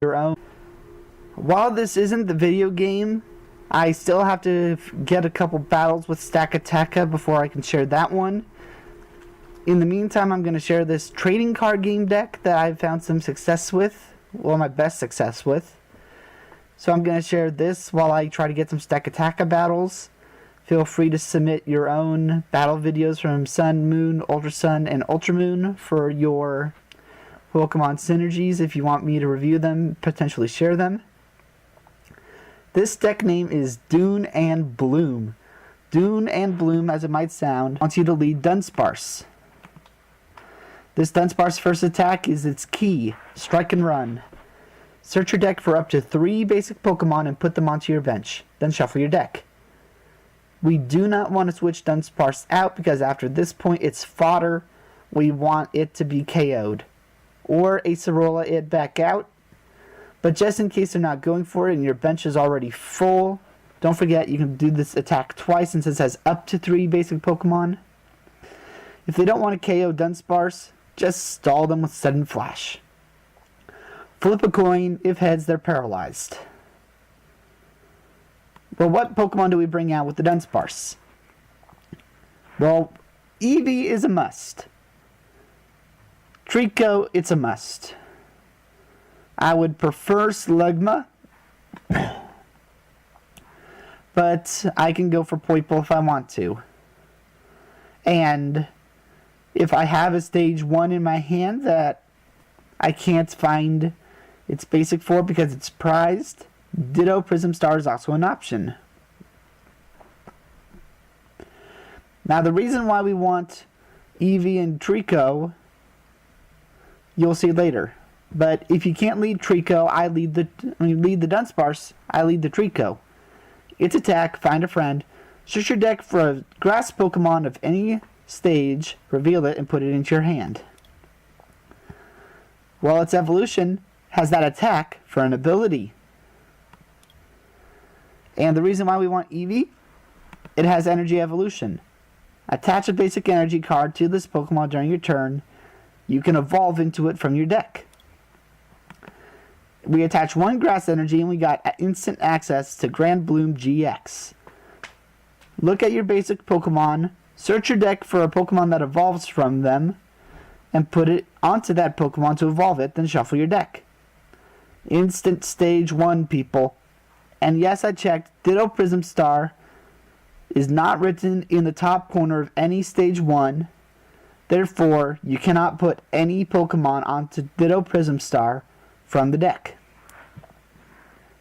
your own. While this isn't the video game, I still have to get a couple battles with Stakataka before I can share that one. In the meantime, I'm going to share this trading card game deck that I've found some success with. Well, my best success with. So I'm going to share this while I try to get some Stakataka battles. Feel free to submit your own battle videos from Sun, Moon, Ultra Sun, and Ultra Moon for your Pokemon synergies if you want me to review them, potentially share them. This deck name is Dune and Bloom. Dune and Bloom, as it might sound, wants you to lead Dunsparce. This Dunsparce's first attack is its key, Strike and Run. Search your deck for up to 3 basic Pokemon and put them onto your bench. Then shuffle your deck. We do not want to switch Dunsparce out because after this point it's fodder. We want it to be KO'd. Or Acerola it back out. But just in case they're not going for it and your bench is already full, don't forget you can do this attack twice since it says up to 3 basic Pokemon. If they don't want to KO Dunsparce, just stall them with Sudden Flash. Flip a coin. If heads, they're paralyzed. Well, what Pokemon do we bring out with the Dunsparce? Well, Eevee is a must. Trico, it's a must. I would prefer Slugma, but I can go for Poipole if I want to. And if I have a stage 1 in my hand that I can't find its basic for because it's prized, Ditto Prism Star is also an option. Now the reason why we want Eevee and Trico, you'll see later. But if you can't lead Trico, lead the Dunsparce, I lead the Trico. Its attack, find a friend. Search your deck for a grass Pokemon of any stage, reveal it, and put it into your hand. Well, its evolution has that attack for an ability. And the reason why we want Eevee, it has energy evolution. Attach a basic energy card to this Pokemon during your turn. You can evolve into it from your deck. We attach 1 grass energy and we got instant access to Grand Bloom GX. Look at your basic Pokemon, search your deck for a Pokemon that evolves from them, and put it onto that Pokemon to evolve it, then shuffle your deck. Instant stage 1, people. And yes, I checked, Ditto Prism Star is not written in the top corner of any stage 1. Therefore, you cannot put any Pokemon onto Ditto Prism Star from the deck.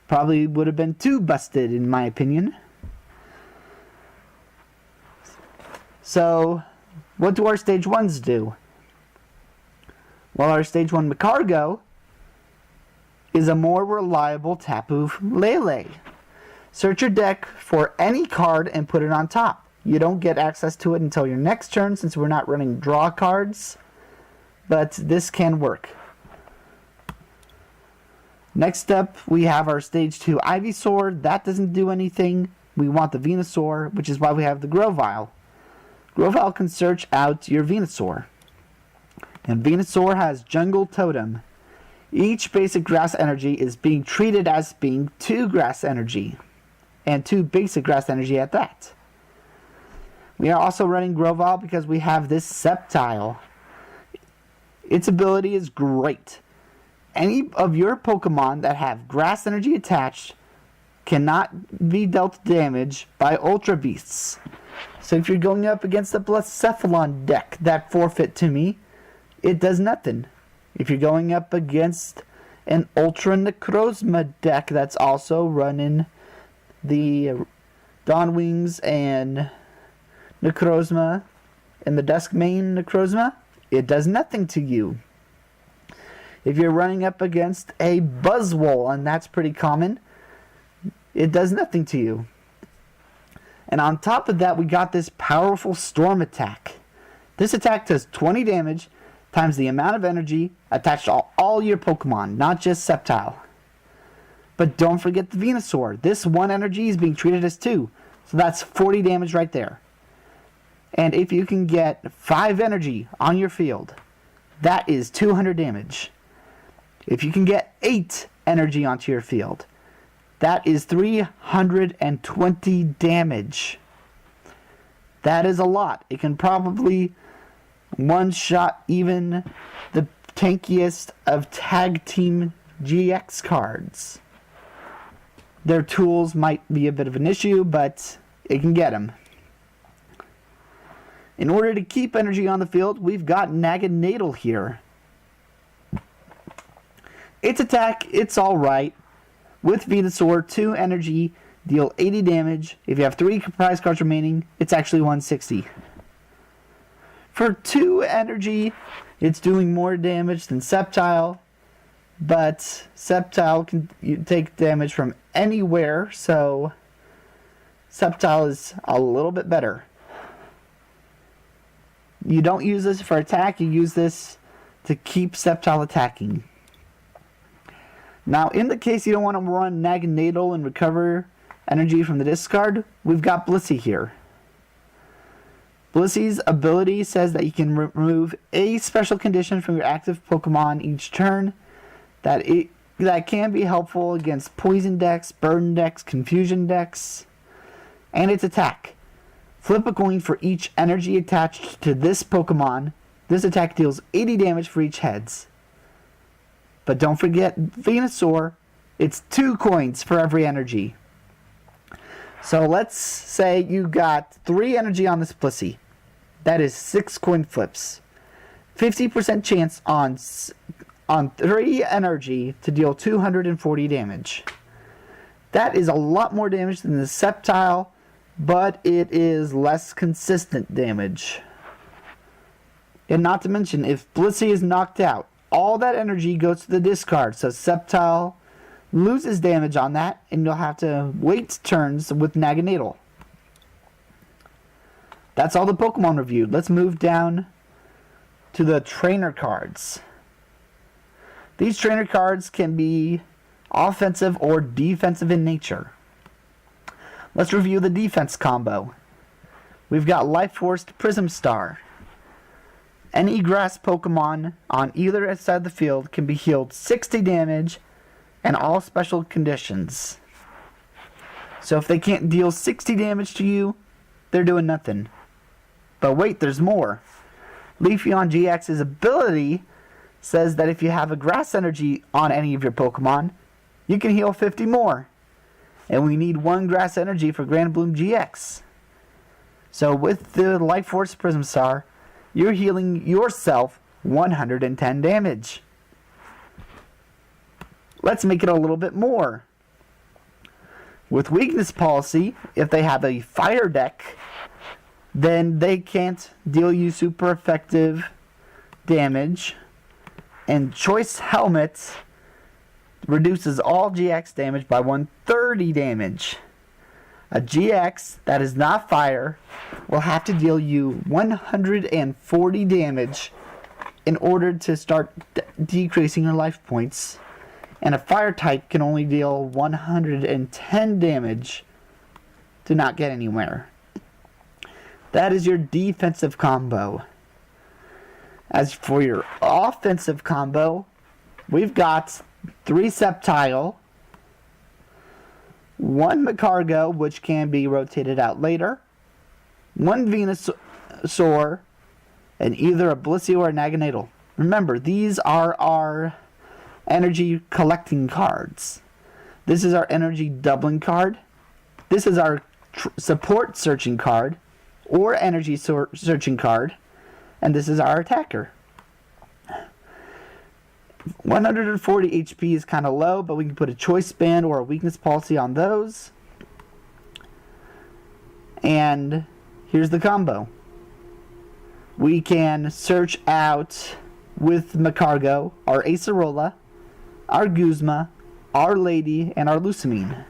Probably would have been too busted in my opinion. So, what do our stage 1s do? Well, our stage 1 Macargo is a more reliable Tapu Lele. Search your deck for any card and put it on top. You don't get access to it until your next turn since we're not running draw cards, but this can work. Next up, we have our stage 2 Ivysaur. That doesn't do anything. We want the Venusaur, which is why we have the Grovyle. Grovyle can search out your Venusaur. And Venusaur has Jungle Totem. Each basic grass energy is being treated as being 2 grass energy. And 2 basic grass energy at that. We are also running Grovyle because we have this Sceptile. Its ability is great. Any of your Pokemon that have grass energy attached cannot be dealt damage by Ultra Beasts. So if you're going up against a Blacephalon deck that forfeit to me, it does nothing. If you're going up against an Ultra Necrozma deck that's also running the Dawnwings and Necrozma and the Duskmane Necrozma, it does nothing to you. If you're running up against a Buzzwole, and that's pretty common, it does nothing to you. And on top of that, we got this powerful Storm attack. This attack does 20 damage times the amount of energy attached to all your Pokemon, not just Sceptile. But don't forget the Venusaur. This 1 energy is being treated as 2. So that's 40 damage right there. And if you can get 5 energy on your field, that is 200 damage. If you can get 8 energy onto your field. That is 320 damage. That is a lot. It can probably one-shot even the tankiest of tag team GX cards. Their tools might be a bit of an issue, but it can get them. In order to keep energy on the field, we've got Naganadel here. Its attack, it's alright. With Venusaur, 2 energy, deal 80 damage. If you have 3 prize cards remaining, it's actually 160. For 2 energy, it's doing more damage than Sceptile, but Sceptile can take damage from anywhere, so Sceptile is a little bit better. You don't use this for attack, you use this to keep Sceptile attacking. Now, in the case you don't want to run Naganadel and recover energy from the discard, we've got Blissey here. Blissey's ability says that you can remove a special condition from your active Pokemon each turn. That can be helpful against Poison decks, Burn decks, Confusion decks. And its attack. Flip a coin for each energy attached to this Pokemon. This attack deals 80 damage for each heads. But don't forget Venusaur, it's 2 coins for every energy. So let's say you got 3 energy on this Blissey. That is 6 coin flips. 50% chance on 3 energy to deal 240 damage. That is a lot more damage than the Sceptile, but it is less consistent damage. And not to mention, if Blissey is knocked out, all that energy goes to the discard, so Sceptile loses damage on that, and you'll have to wait turns with Naganadel. That's all the Pokemon reviewed. Let's move down to the trainer cards. These trainer cards can be offensive or defensive in nature. Let's review the defense combo. We've got Life Force Prism Star. Any grass Pokemon on either side of the field can be healed 60 damage and all special conditions. So if they can't deal 60 damage to you, they're doing nothing. But wait, there's more. Leafeon GX's ability says that if you have a grass energy on any of your Pokemon, you can heal 50 more. And we need 1 grass energy for Grand Bloom GX. So with the Life Force Prism Star, you're healing yourself 110 damage. Let's make it a little bit more. With Weakness Policy, if they have a fire deck, then they can't deal you super effective damage. And Choice Helmet reduces all GX damage by 130 damage. A GX that is not fire will have to deal you 140 damage in order to start decreasing your life points. And a fire type can only deal 110 damage to not get anywhere. That is your defensive combo. As for your offensive combo, we've got 3 Sceptile, 1 Macargo, which can be rotated out later, 1 Venusaur, and either a Blissey or a Naganadel. Remember, these are our energy collecting cards. This is our energy doubling card. This is our support searching card, or energy searching card. And this is our attacker. 140 HP is kind of low, but we can put a choice band or a weakness policy on those. And here's the combo. We can search out with Macargo our Acerola, our Guzma, our Lady, and our Lusamine.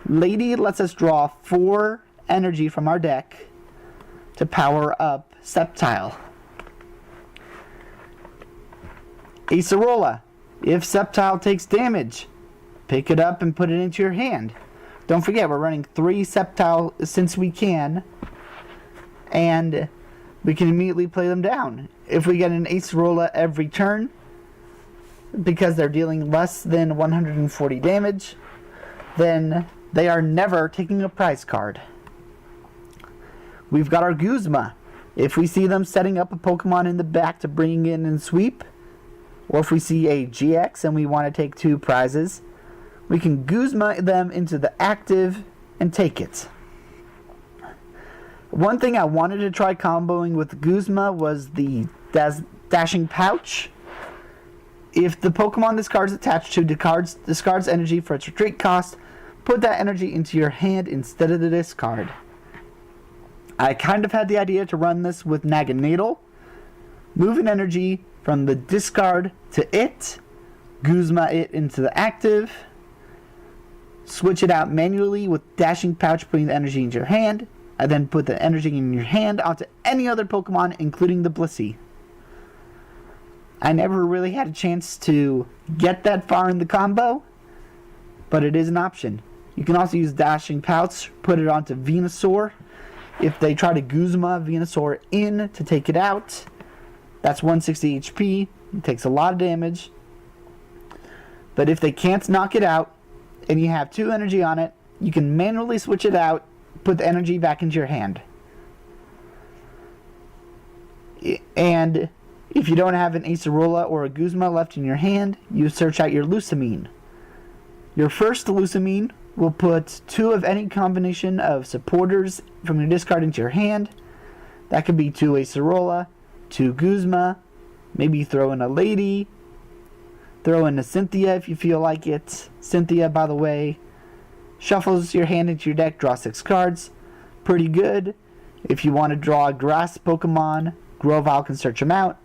Lady lets us draw 4 energy from our deck to power up Sceptile. Acerola. If Sceptile takes damage, pick it up and put it into your hand. Don't forget, we're running 3 Sceptile since we can, and we can immediately play them down. If we get an Acerola every turn, because they're dealing less than 140 damage, then they are never taking a prize card. We've got our Guzma. If we see them setting up a Pokemon in the back to bring in and sweep, or if we see a GX and we want to take 2 prizes, we can Guzma them into the active and take it. One thing I wanted to try comboing with Guzma was the Dashing Pouch. If the Pokemon this card is attached to discards energy for its retreat cost, put that energy into your hand instead of the discard. I kind of had the idea to run this with Naganadel, moving energy from the discard to it, Guzma it into the active, switch it out manually with Dashing Pouch putting the energy into your hand, and then put the energy in your hand onto any other Pokemon, including the Blissey. I never really had a chance to get that far in the combo, but it is an option. You can also use Dashing Pouch, put it onto Venusaur. If they try to Guzma Venusaur in to take it out, that's 160 HP. It takes a lot of damage. But if they can't knock it out, and you have 2 energy on it, you can manually switch it out, put the energy back into your hand. And if you don't have an Acerola or a Guzma left in your hand, you search out your Lusamine. Your first Lusamine will put 2 of any combination of supporters from your discard into your hand. That could be 2 Acerola, 2 Guzma, maybe throw in a Lady, throw in a Cynthia if you feel like it. Cynthia, by the way, shuffles your hand into your deck, draw 6 cards. Pretty good. If you want to draw a grass Pokemon, Grovyle can search them out.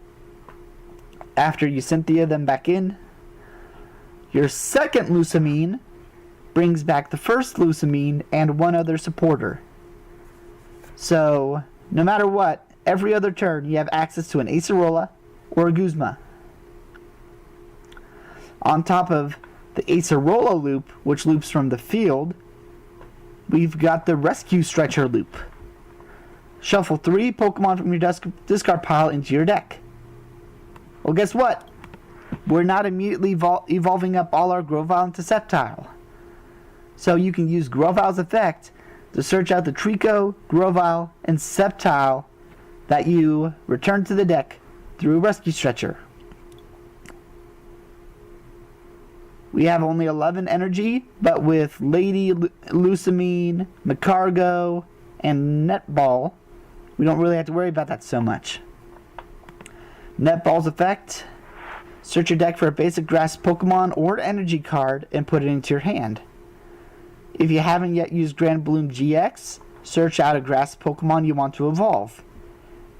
After you Cynthia them back in, your second Lusamine brings back the first Lusamine and 1 other supporter. So, no matter what, every other turn you have access to an Acerola or a Guzma. On top of the Acerola loop, which loops from the field, we've got the Rescue Stretcher loop. Shuffle 3 Pokemon from your discard pile into your deck. Well, guess what? We're not immediately evolving up all our Grovyle into Sceptile. So you can use Grovyle's effect to search out the Trico, Grovyle, and Sceptile that you return to the deck through Rescue Stretcher. We have only 11 energy, but with Lady, Lusamine, Macargo, and Netball, we don't really have to worry about that so much. Netball's effect: search your deck for a basic grass Pokemon or energy card and put it into your hand. If you haven't yet used Grand Bloom GX, search out a grass Pokemon you want to evolve.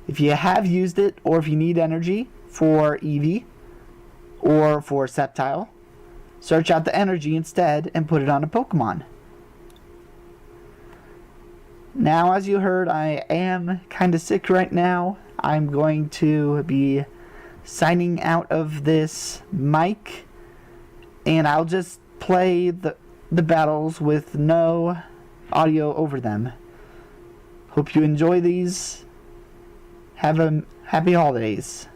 If you have used it, or if you need energy for Eevee or for Sceptile, search out the energy instead and put it on a Pokemon. Now, as you heard, I am kind of sick right now. I'm going to be signing out of this mic, and I'll just play the battles with no audio over them. Hope you enjoy these. Have a happy holidays.